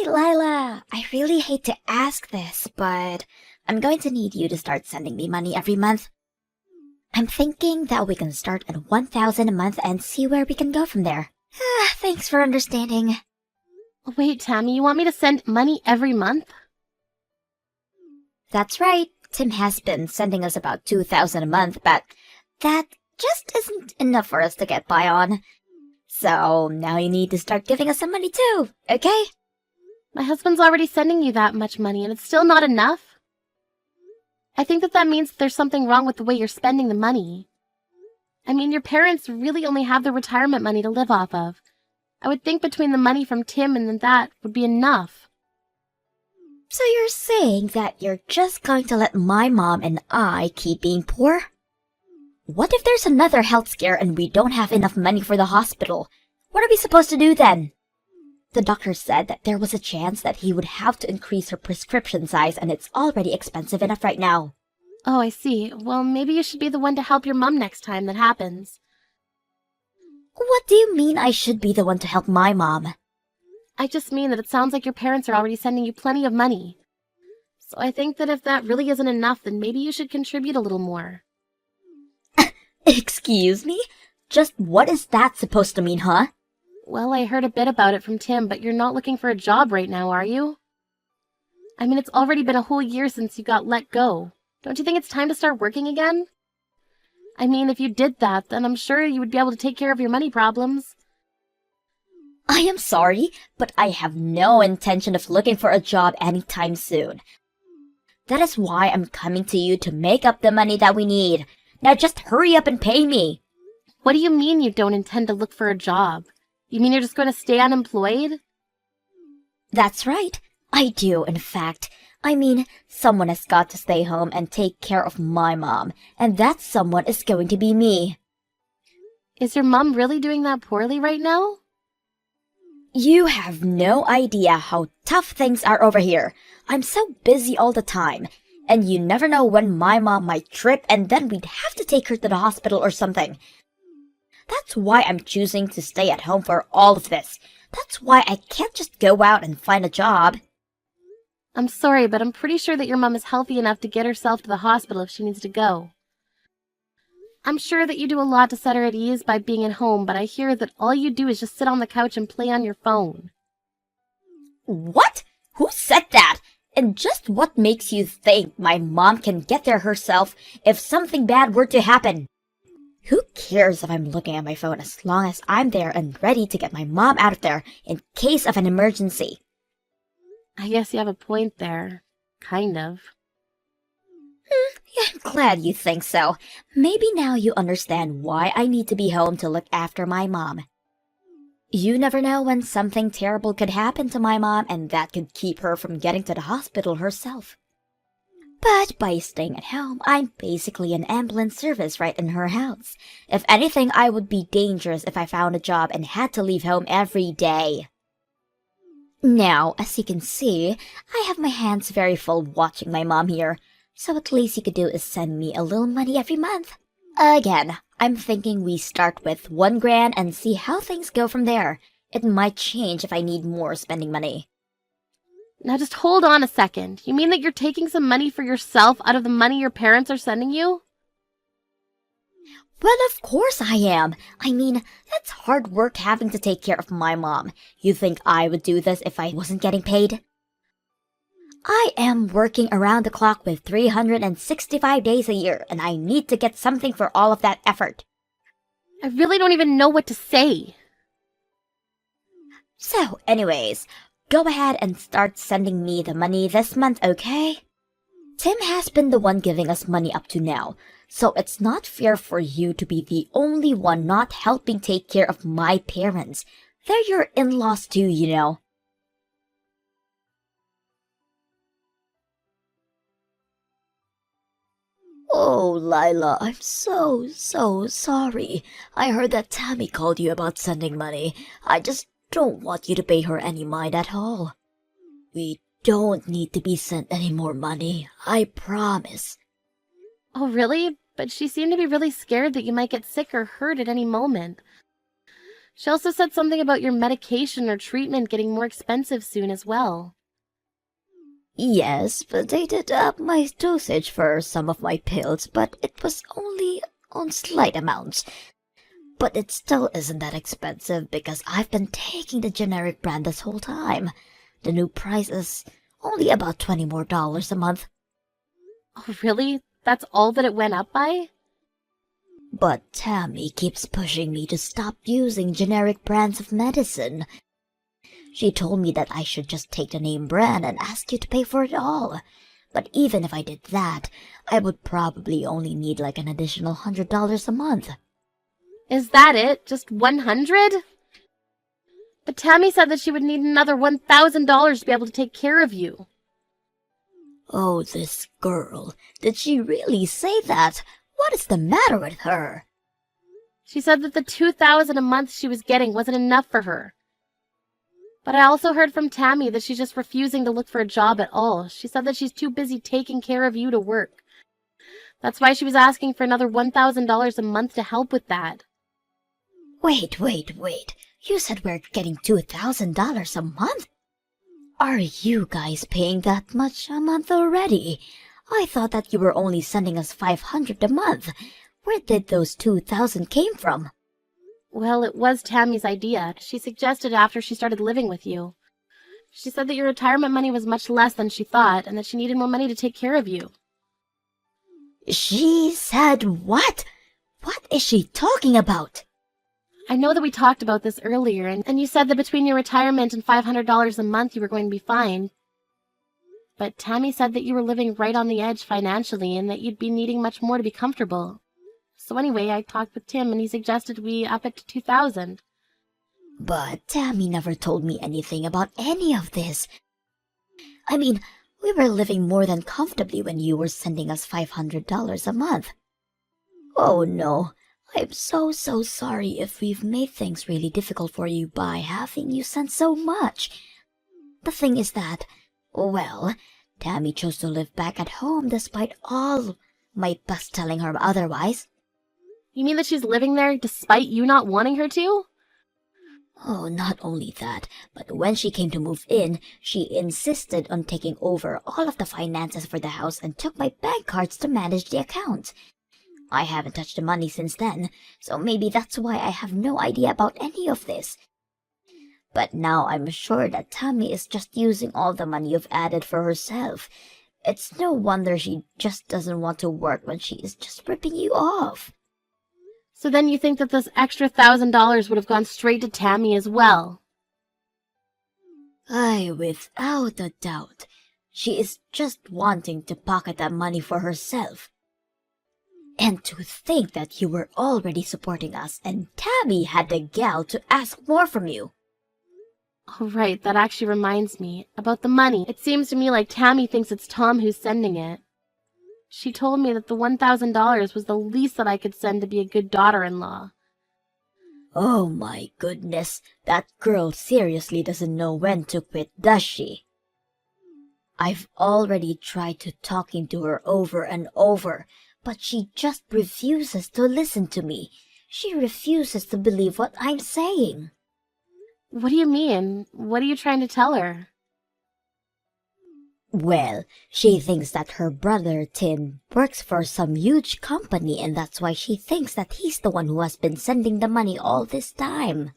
Lila, I really hate to ask this, but I'm going to need you to start sending me money every month. I'm thinking that we can start at 1,000 a month and see where we can go from there. Thanks for understanding. Wait, Tammy, you want me to send money every month? That's right. Tim has been sending us about 2,000 a month, but that just isn't enough for us to get by on. So now you need to start giving us some money too, okay? My husband's already sending you that much money, and it's still not enough. I think that means there's something wrong with the way you're spending the money. I mean, your parents really only have their retirement money to live off of. I would think between the money from Tim and that would be enough. So you're saying that you're just going to let my mom and I keep being poor? What if there's another health scare and we don't have enough money for the hospital? What are we supposed to do then? The doctor said that there was a chance that he would have to increase her prescription size, and it's already expensive enough right now. Oh, I see. Well, maybe you should be the one to help your mom next time that happens. What do you mean I should be the one to help my mom? I just mean that it sounds like your parents are already sending you plenty of money. So I think that if that really isn't enough, then maybe you should contribute a little more. Excuse me? Just what is that supposed to mean, huh? Well, I heard a bit about it from Tim, but you're not looking for a job right now, are you? I mean, it's already been a whole year since you got let go. Don't you think it's time to start working again? I mean, if you did that, then I'm sure you would be able to take care of your money problems. I am sorry, but I have no intention of looking for a job anytime soon. That is why I'm coming to you to make up the money that we need. Now just hurry up and pay me. What do you mean you don't intend to look for a job? You mean you're just going to stay unemployed? That's right. I do, in fact. I mean, someone has got to stay home and take care of my mom, and that someone is going to be me. Is your mom really doing that poorly right now? You have no idea how tough things are over here. I'm so busy all the time, and you never know when my mom might trip and then we'd have to take her to the hospital or something. That's why I'm choosing to stay at home for all of this. That's why I can't just go out and find a job. I'm sorry, but I'm pretty sure that your mom is healthy enough to get herself to the hospital if she needs to go. I'm sure that you do a lot to set her at ease by being at home, but I hear that all you do is just sit on the couch and play on your phone. What? Who said that? And just what makes you think my mom can get there herself if something bad were to happen? Who cares if I'm looking at my phone as long as I'm there and ready to get my mom out of there in case of an emergency? I guess you have a point there. Kind of. Yeah, I'm glad you think so. Maybe now you understand why I need to be home to look after my mom. You never know when something terrible could happen to my mom, and that could keep her from getting to the hospital herself. But by staying at home, I'm basically an ambulance service right in her house. If anything, I would be dangerous if I found a job and had to leave home every day. Now, as you can see, I have my hands very full watching my mom here, so at least you could do is send me a little money every month. Again, I'm thinking we start with 1 grand and see how things go from there. It might change if I need more spending money. Now just hold on a second. You mean that you're taking some money for yourself out of the money your parents are sending you? Well, of course I am. I mean, that's hard work having to take care of my mom. You think I would do this if I wasn't getting paid? I am working around the clock with 365 days a year, and I need to get something for all of that effort. I really don't even know what to say. So, anyways, go ahead and start sending me the money this month, okay? Tim has been the one giving us money up to now, so it's not fair for you to be the only one not helping take care of my parents. They're your in-laws too, you know. Oh, Lila, I'm so sorry. I heard that Tammy called you about sending money. I just don't want you to pay her any mind at all. We don't need to be sent any more money, I promise. Oh, really? But she seemed to be really scared that you might get sick or hurt at any moment. She also said something about your medication or treatment getting more expensive soon as well. Yes, but they did up my dosage for some of my pills, but it was only on slight amounts. But it still isn't that expensive because I've been taking the generic brand this whole time. The new price is only about $20 more a month. Oh, really? That's all that it went up by? But Tammy keeps pushing me to stop using generic brands of medicine. She told me that I should just take the name brand and ask you to pay for it all. But even if I did that, I would probably only need like an additional $100 a month. Is that it? Just 100? But Tammy said that she would need another $1,000 to be able to take care of you. Oh, this girl. Did she really say that? What is the matter with her? She said that the $2,000 a month she was getting wasn't enough for her. But I also heard from Tammy that she's just refusing to look for a job at all. She said that she's too busy taking care of you to work. That's why she was asking for another $1,000 a month to help with that. Wait. You said we're getting $2,000 a month? Are you guys paying that much a month already? I thought that you were only sending us $500 a month. Where did those $2,000 came from? Well, it was Tammy's idea. She suggested it after she started living with you. She said that your retirement money was much less than she thought, and that she needed more money to take care of you. She said what? What is she talking about? I know that we talked about this earlier, and you said that between your retirement and $500 a month you were going to be fine. But Tammy said that you were living right on the edge financially and that you'd be needing much more to be comfortable. So anyway, I talked with Tim and he suggested we up it to $2,000. But Tammy never told me anything about any of this. I mean, we were living more than comfortably when you were sending us $500 a month. Oh no, I'm so sorry if we've made things really difficult for you by having you send so much. The thing is that, well, Tammy chose to live back at home despite all my best telling her otherwise. You mean that she's living there despite you not wanting her to? Oh, not only that, but when she came to move in, she insisted on taking over all of the finances for the house and took my bank cards to manage the account. I haven't touched the money since then, so maybe that's why I have no idea about any of this. But now I'm sure that Tammy is just using all the money you've added for herself. It's no wonder she just doesn't want to work when she is just ripping you off. So then you think that this extra $1,000 would have gone straight to Tammy as well? Aye, without a doubt. She is just wanting to pocket that money for herself. And to think that you were already supporting us and Tammy had the gall to ask more from you. Oh, right, that actually reminds me. About the money, it seems to me like Tammy thinks it's Tom who's sending it. She told me that the $1,000 was the least that I could send to be a good daughter-in-law. Oh my goodness, that girl seriously doesn't know when to quit, does she? I've already tried to talking to her over and over, but she just refuses to listen to me. She refuses to believe what I'm saying. What do you mean? What are you trying to tell her? Well, she thinks that her brother Tim works for some huge company and that's why she thinks that he's the one who has been sending the money all this time.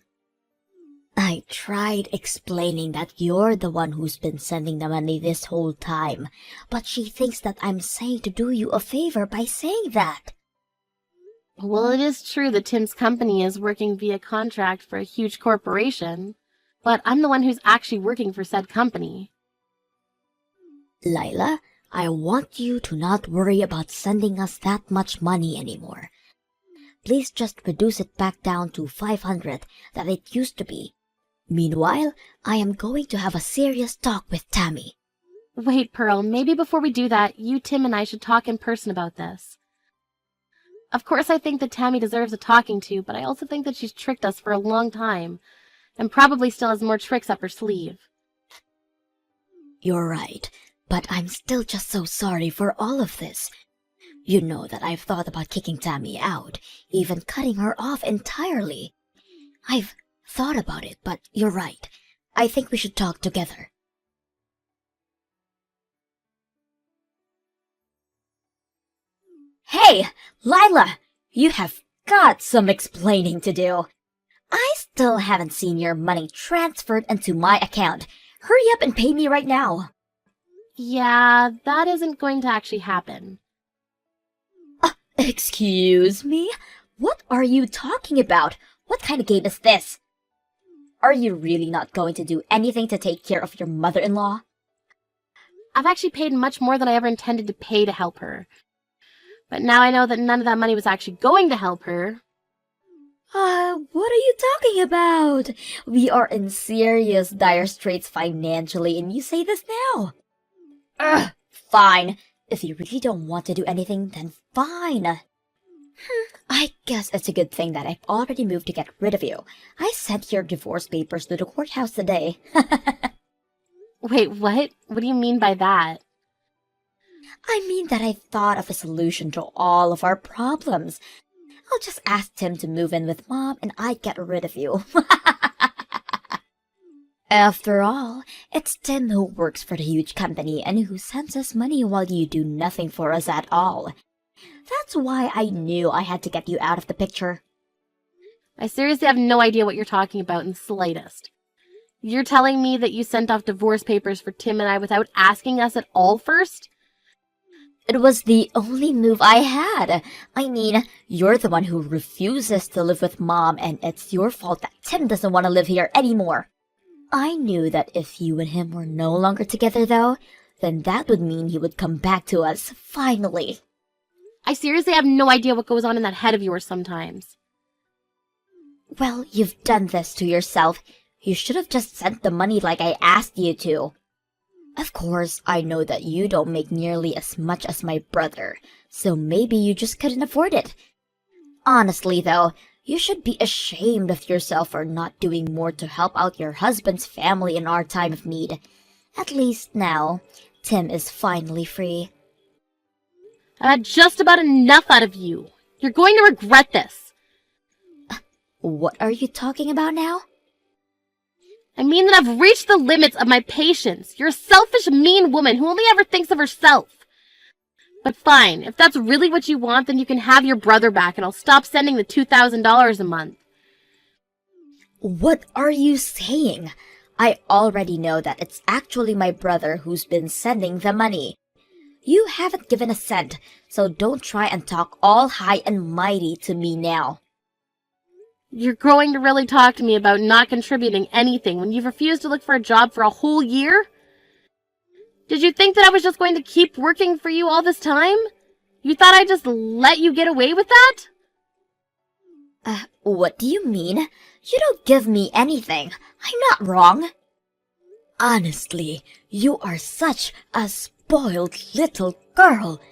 I tried explaining that you're the one who's been sending the money this whole time, but she thinks that I'm saying to do you a favor by saying that. Well, it is true that Tim's company is working via contract for a huge corporation, but I'm the one who's actually working for said company. Lila, I want you to not worry about sending us that much money anymore. Please just reduce it back down to 500 that it used to be. Meanwhile, I am going to have a serious talk with Tammy. Wait, Pearl, maybe before we do that, you, Tim, and I should talk in person about this. Of course, I think that Tammy deserves a talking to, but I also think that she's tricked us for a long time, and probably still has more tricks up her sleeve. You're right, but I'm still just so sorry for all of this. You know that I've thought about kicking Tammy out, even cutting her off entirely. I've thought about it, but you're right. I think we should talk together. Hey, Lila! You have got some explaining to do. I still haven't seen your money transferred into my account. Hurry up and pay me right now. Yeah, that isn't going to actually happen. Excuse me? What are you talking about? What kind of game is this? Are you really not going to do anything to take care of your mother-in-law? I've actually paid much more than I ever intended to pay to help her. But now I know that none of that money was actually going to help her. What are you talking about? We are in serious dire straits financially and you say this now? Fine. If you really don't want to do anything, then fine. I guess it's a good thing that I've already moved to get rid of you. I sent your divorce papers to the courthouse today. Wait, what? What do you mean by that? I mean that I thought of a solution to all of our problems. I'll just ask Tim to move in with Mom and I'd get rid of you. After all, it's Tim who works for the huge company and who sends us money while you do nothing for us at all. That's why I knew I had to get you out of the picture. I seriously have no idea what you're talking about in the slightest. You're telling me that you sent off divorce papers for Tim and I without asking us at all first? It was the only move I had. I mean, you're the one who refuses to live with Mom, and it's your fault that Tim doesn't want to live here anymore. I knew that if you and him were no longer together, though, then that would mean he would come back to us, finally. I seriously have no idea what goes on in that head of yours sometimes. Well, you've done this to yourself. You should have just sent the money like I asked you to. Of course, I know that you don't make nearly as much as my brother, so maybe you just couldn't afford it. Honestly, though, you should be ashamed of yourself for not doing more to help out your husband's family in our time of need. At least now, Tim is finally free. I've had just about enough out of you. You're going to regret this. What are you talking about now? I mean that I've reached the limits of my patience. You're a selfish, mean woman who only ever thinks of herself. But fine, if that's really what you want, then you can have your brother back and I'll stop sending the $2,000 a month. What are you saying? I already know that it's actually my brother who's been sending the money. You haven't given a cent, so don't try and talk all high and mighty to me now. You're going to really talk to me about not contributing anything when you've refused to look for a job for a whole year? Did you think that I was just going to keep working for you all this time? You thought I'd just let you get away with that? What do you mean? You don't give me anything. I'm not wrong. Honestly, you are such a spoiled little girl.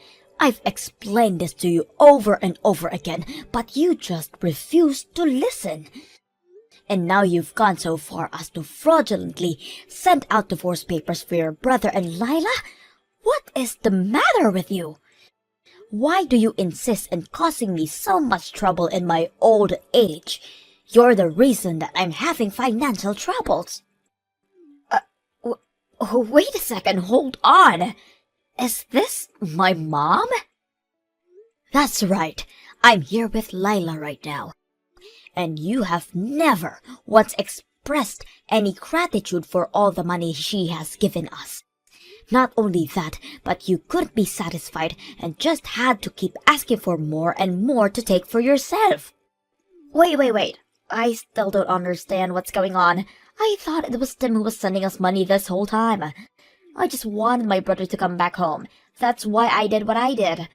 I've explained this to you over and over again, but you just refuse to listen. And now you've gone so far as to fraudulently send out divorce papers for your brother and Lila? What is the matter with you? Why do you insist in causing me so much trouble in my old age? You're the reason that I'm having financial troubles. Wait a second, hold on. Is this my mom? That's right. I'm here with Lila right now. And you have never once expressed any gratitude for all the money she has given us. Not only that, but you couldn't be satisfied and just had to keep asking for more and more to take for yourself. Wait. I still don't understand what's going on. I thought it was Tim who was sending us money this whole time. I just wanted my brother to come back home. That's why I did what I did.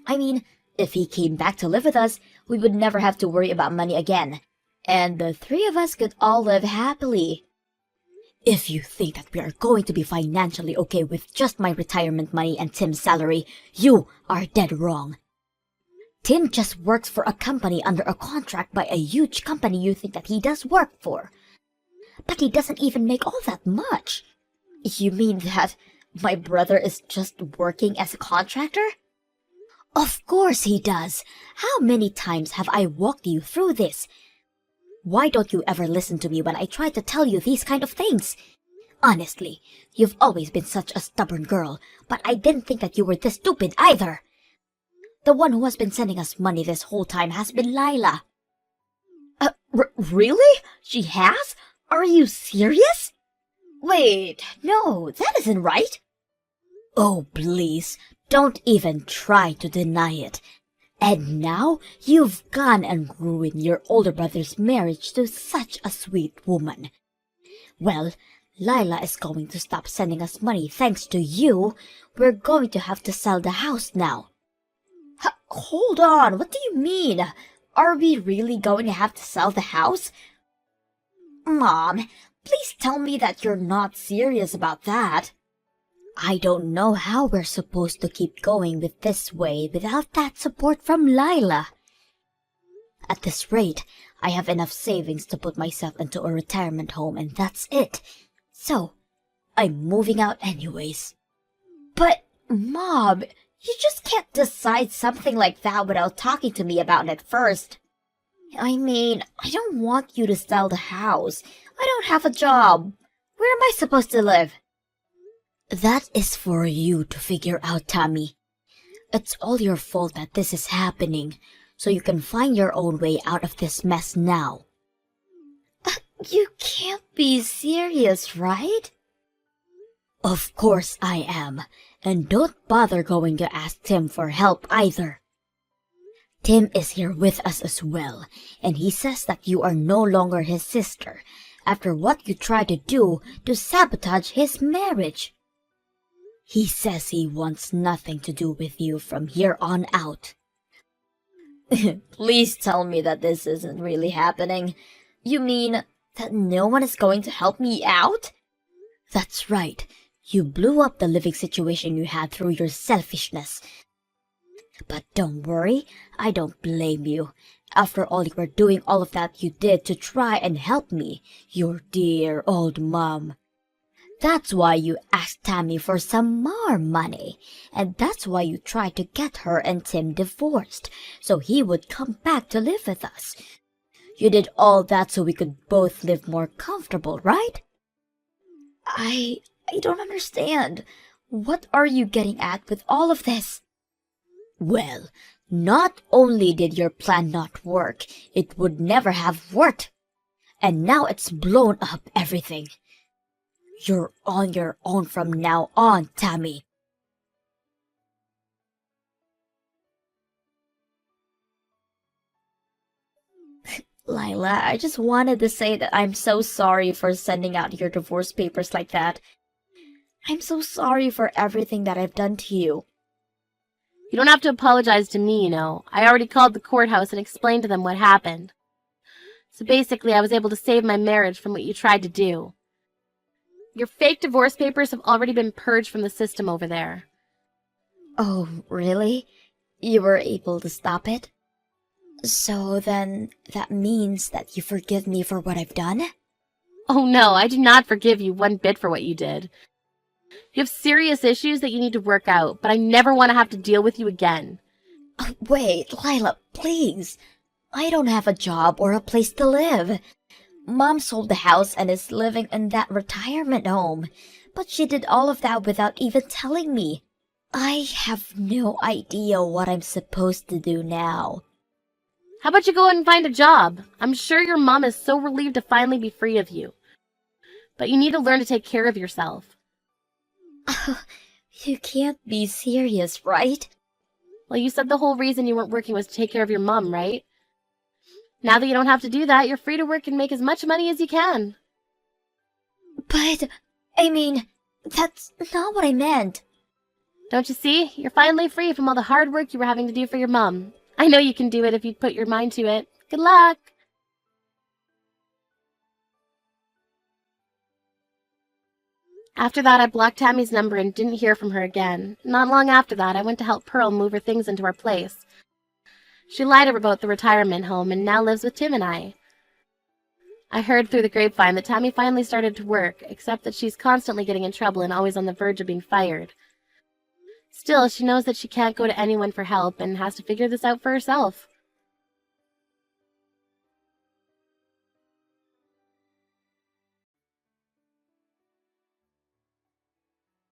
I mean, if he came back to live with us, we would never have to worry about money again. And the three of us could all live happily. If you think that we are going to be financially okay with just my retirement money and Tim's salary, you are dead wrong. Tim just works for a company under a contract by a huge company you think that he does work for. But he doesn't even make all that much. You mean that my brother is just working as a contractor? Of course he does. How many times have I walked you through this? Why don't you ever listen to me when I try to tell you these kind of things? Honestly, you've always been such a stubborn girl, but I didn't think that you were this stupid either. The one who has been sending us money this whole time has been Lila. Really? She has? Are you serious? Wait, no, that isn't right. Oh, please, don't even try to deny it. And now you've gone and ruined your older brother's marriage to such a sweet woman. Well, Lila is going to stop sending us money thanks to you. We're going to have to sell the house now. Hold on, what do you mean? Are we really going to have to sell the house? Mom, please tell me that you're not serious about that. I don't know how we're supposed to keep going with this way without that support from Lila. At this rate, I have enough savings to put myself into a retirement home and that's it. So, I'm moving out anyways. But, Mom, you just can't decide something like that without talking to me about it first. I mean, I don't want you to sell the house. I don't have a job. Where am I supposed to live? That is for you to figure out, Tammy. It's all your fault that this is happening, so you can find your own way out of this mess now. You can't be serious, right? Of course I am, and don't bother going to ask Tim for help either. Tim is here with us as well, and he says that you are no longer his sister, after what you tried to do to sabotage his marriage. He says he wants nothing to do with you from here on out. Please tell me that this isn't really happening. You mean that no one is going to help me out? That's right. You blew up the living situation you had through your selfishness. But don't worry, I don't blame you. After all, you were doing all of that you did to try and help me, your dear old mom. That's why you asked Tammy for some more money, and that's why you tried to get her and Tim divorced, so he would come back to live with us. You did all that so we could both live more comfortable, right? I don't understand. What are you getting at with all of this? Well, not only did your plan not work, it would never have worked. And now it's blown up everything. You're on your own from now on, Tammy. Lila, I just wanted to say that I'm so sorry for sending out your divorce papers like that. I'm so sorry for everything that I've done to you. You don't have to apologize to me, you know. I already called the courthouse and explained to them what happened. So basically, I was able to save my marriage from what you tried to do. Your fake divorce papers have already been purged from the system over there. Oh, really? You were able to stop it? So then, that means that you forgive me for what I've done? Oh no, I do not forgive you one bit for what you did. You have serious issues that you need to work out, but I never want to have to deal with you again. Wait, Lila, please. I don't have a job or a place to live. Mom sold the house and is living in that retirement home, but she did all of that without even telling me. I have no idea what I'm supposed to do now. How about you go out and find a job? I'm sure your mom is so relieved to finally be free of you. But you need to learn to take care of yourself. You can't be serious, right? Well, you said the whole reason you weren't working was to take care of your mom, right? Now that you don't have to do that, you're free to work and make as much money as you can. But, I mean, that's not what I meant. Don't you see? You're finally free from all the hard work you were having to do for your mom. I know you can do it if you'd put your mind to it. Good luck! After that, I blocked Tammy's number and didn't hear from her again. Not long after that, I went to help Pearl move her things into our place. She lied about the retirement home and now lives with Tim and I. I heard through the grapevine that Tammy finally started to work, except that she's constantly getting in trouble and always on the verge of being fired. Still, she knows that she can't go to anyone for help and has to figure this out for herself.